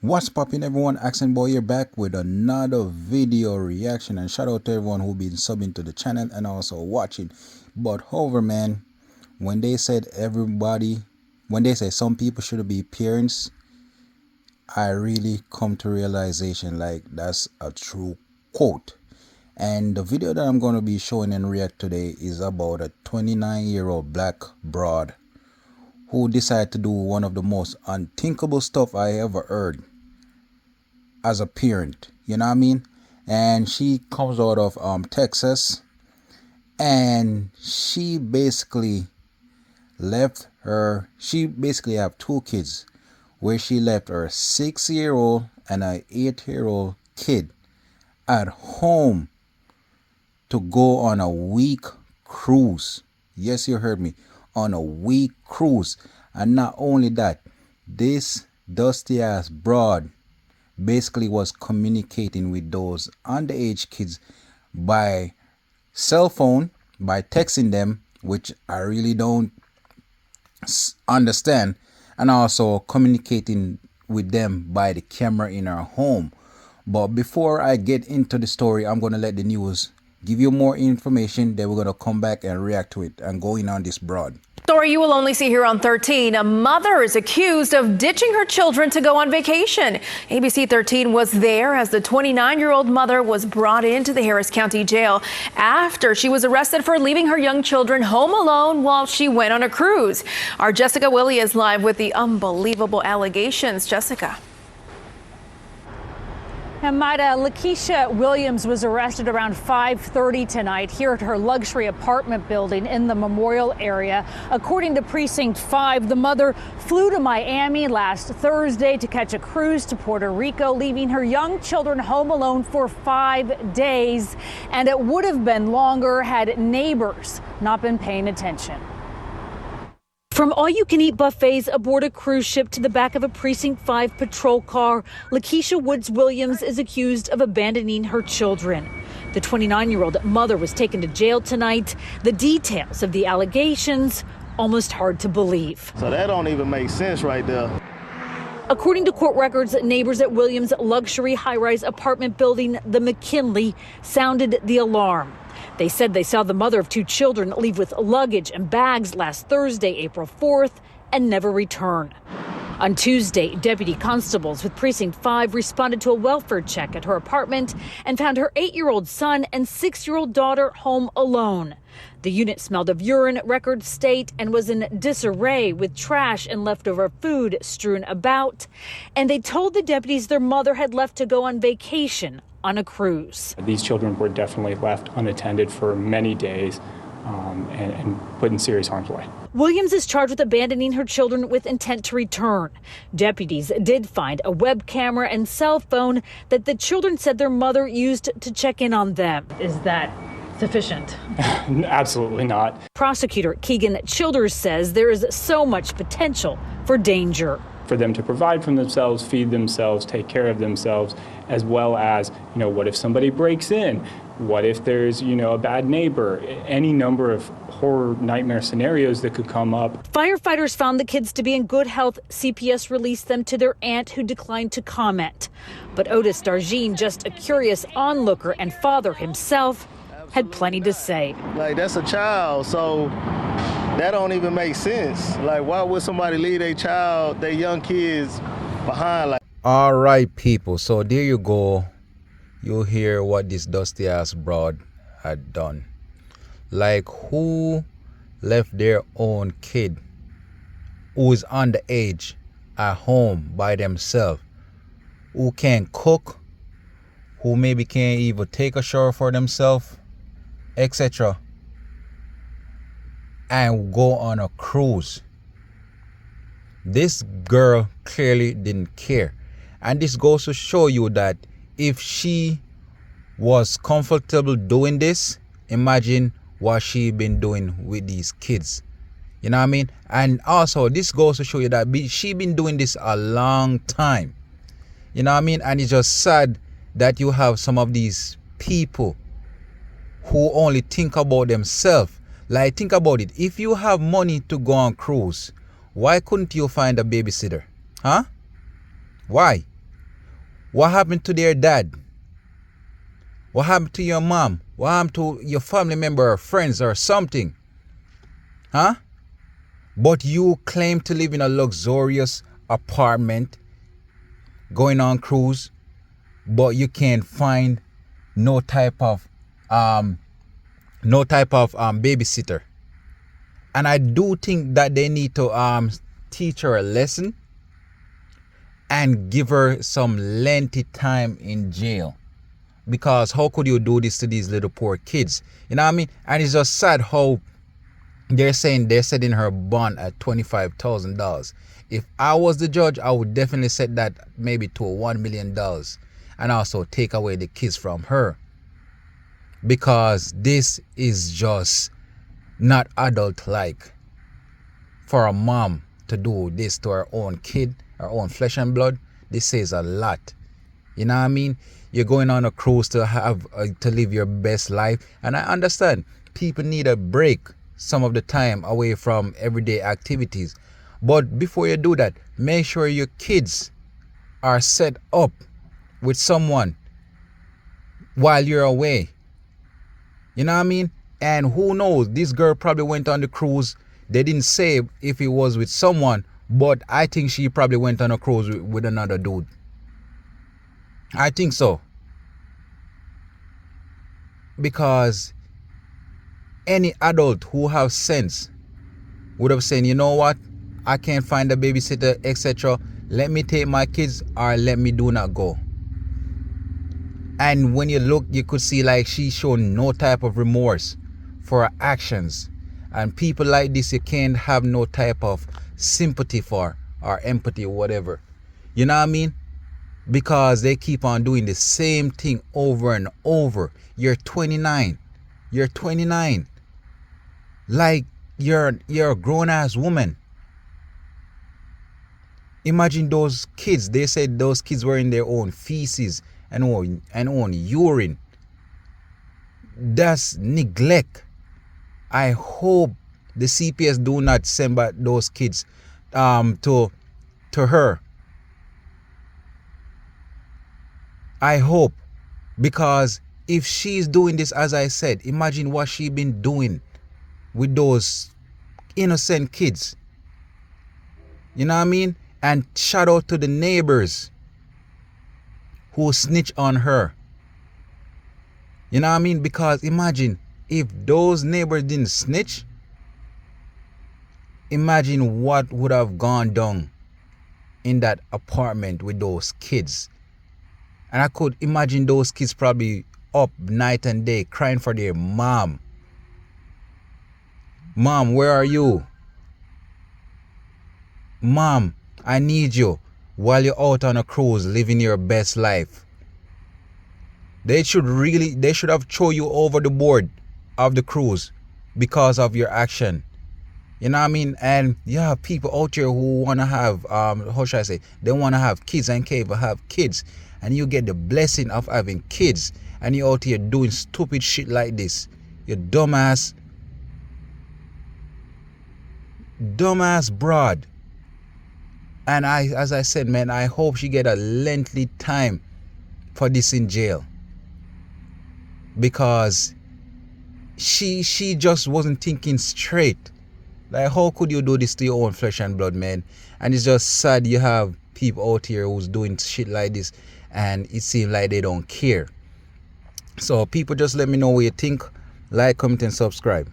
What's poppin', everyone? Accent Boy here, back with another video reaction, and shout out to everyone who been subbing to the channel and also watching. But however, man, when they said some people should be parents, I really come to realization like that's a true quote. And the video that I'm going to be showing and react today is about a 29-year-old black broad who decided to do one of the most unthinkable stuff I ever heard as a parent, you know what I mean? And she comes out of Texas, and she basically have two kids, where she left her 6-year-old and a 8-year-old kid at home to go on a week cruise. Yes, you heard me, on a week cruise. And not only that, this dusty ass broad basically was communicating with those underage kids by cell phone, by texting them, which I really don't understand, and also communicating with them by the camera in her home. But before I get into the story, I'm going to let the news give you more information. Then we're going to come back and react to it and go in on this broad. Story you will only see here on 13. A mother is accused of ditching her children to go on vacation. ABC 13 was there as the 29-year-old mother was brought into the Harris County Jail after she was arrested for leaving her young children home alone while she went on a cruise. Our Jessica Willie is live with the unbelievable allegations. Jessica. And Maida, Lakeisha Williams was arrested around 5:30 tonight here at her luxury apartment building in the Memorial area. According to Precinct 5, the mother flew to Miami last Thursday to catch a cruise to Puerto Rico, leaving her young children home alone for 5 days. And it would have been longer had neighbors not been paying attention. From all-you-can-eat buffets aboard a cruise ship to the back of a Precinct 5 patrol car, Lakeisha Woods Williams is accused of abandoning her children. The 29-year-old mother was taken to jail tonight. The details of the allegations, almost hard to believe. So that don't even make sense right there. According to court records, neighbors at Williams' luxury high-rise apartment building, the McKinley, sounded the alarm. They said they saw the mother of two children leave with luggage and bags last Thursday, April 4th, and never return. On Tuesday, deputy constables with Precinct 5 responded to a welfare check at her apartment and found her 8-year-old son and 6-year-old daughter home alone. The unit smelled of urine, records state, and was in disarray with trash and leftover food strewn about. And they told the deputies their mother had left to go on vacation on a cruise. These children were definitely left unattended for many days and put in serious harm's way. Williams is charged with abandoning her children with intent to return. Deputies did find a web camera and cell phone that the children said their mother used to check in on them. Is that sufficient? Absolutely not. Prosecutor Keegan Childers says there is so much potential for danger. For them to provide for themselves, feed themselves, take care of themselves, as well as, what if somebody breaks in? What if there's, a bad neighbor? Any number of horror nightmare scenarios that could come up. Firefighters found the kids to be in good health. CPS released them to their aunt, who declined to comment. But Otis Darjean, just a curious onlooker and father himself, had plenty to say. Like, that's a child, so that don't even make sense. Like, why would somebody leave their child, their young kids behind? Like, All right, people, so there you go. You hear what this dusty ass broad had done. Like, who left their own kid who is underage at home by themselves, who can't cook, who maybe can't even take a shower for themselves, etc., and go on a cruise? This girl clearly didn't care. And this goes to show you that if she was comfortable doing this, imagine what she been doing with these kids. You know what I mean? And also, this goes to show you that she been doing this a long time. You know what I mean? And it's just sad that you have some of these people who only think about themselves. Like, think about it. If you have money to go on cruise, why couldn't you find a babysitter? Huh? Why? What happened to their dad? What happened to your mom? What happened to your family member or friends or something? Huh? But you claim to live in a luxurious apartment, going on cruise, but you can't find no type of babysitter. And I do think that they need to teach her a lesson and give her some lengthy time in jail. Because how could you do this to these little poor kids? You know what I mean? And it's just sad how they're saying they're setting her bond at $25,000. If I was the judge, I would definitely set that maybe to $1 million and also take away the kids from her. Because this is just not adult-like for a mom to do this to her own kid, her own flesh and blood. This says a lot. You know what I mean? You're going on a cruise to have to live your best life. And I understand people need a break some of the time away from everyday activities. But before you do that, make sure your kids are set up with someone while you're away. You know what I mean? And who knows, this girl probably went on the cruise. They didn't say if it was with someone, but I think she probably went on a cruise with another dude. I think so. Because any adult who have sense would have said, you know what, I can't find a babysitter, etc. Let me take my kids or let me do not go. And when you look, you could see like she showed no type of remorse for her actions. And people like this, you can't have no type of sympathy for or empathy or whatever. You know what I mean? Because they keep on doing the same thing over and over. You're 29. You're 29. Like you're a grown-ass woman. Imagine those kids. They said those kids were in their own feces and own urine. That's neglect. I hope the CPS do not send back those kids to her. I hope, because if she's doing this, as I said, imagine what she's been doing with those innocent kids. You know what I mean? And shout out to the neighbors who snitch on her. You know what I mean? Because imagine if those neighbors didn't snitch, imagine what would have gone down in that apartment with those kids. And I could imagine those kids probably up night and day crying for their mom. Mom, where are you? Mom, I need you while you're out on a cruise living your best life. They should have thrown you over the board of the cruise because of your action. You know what I mean? And you have people out here who want to have, how should I say, they want to have kids and can't even have kids. And you get the blessing of having kids. And you're out here doing stupid shit like this. You dumbass broad. And as I said, man, I hope she get a lengthy time for this in jail. Because she just wasn't thinking straight. Like, how could you do this to your own flesh and blood, man? And it's just sad you have people out here who's doing shit like this and it seems like they don't care. So people, just let me know what you think. Like, comment and subscribe.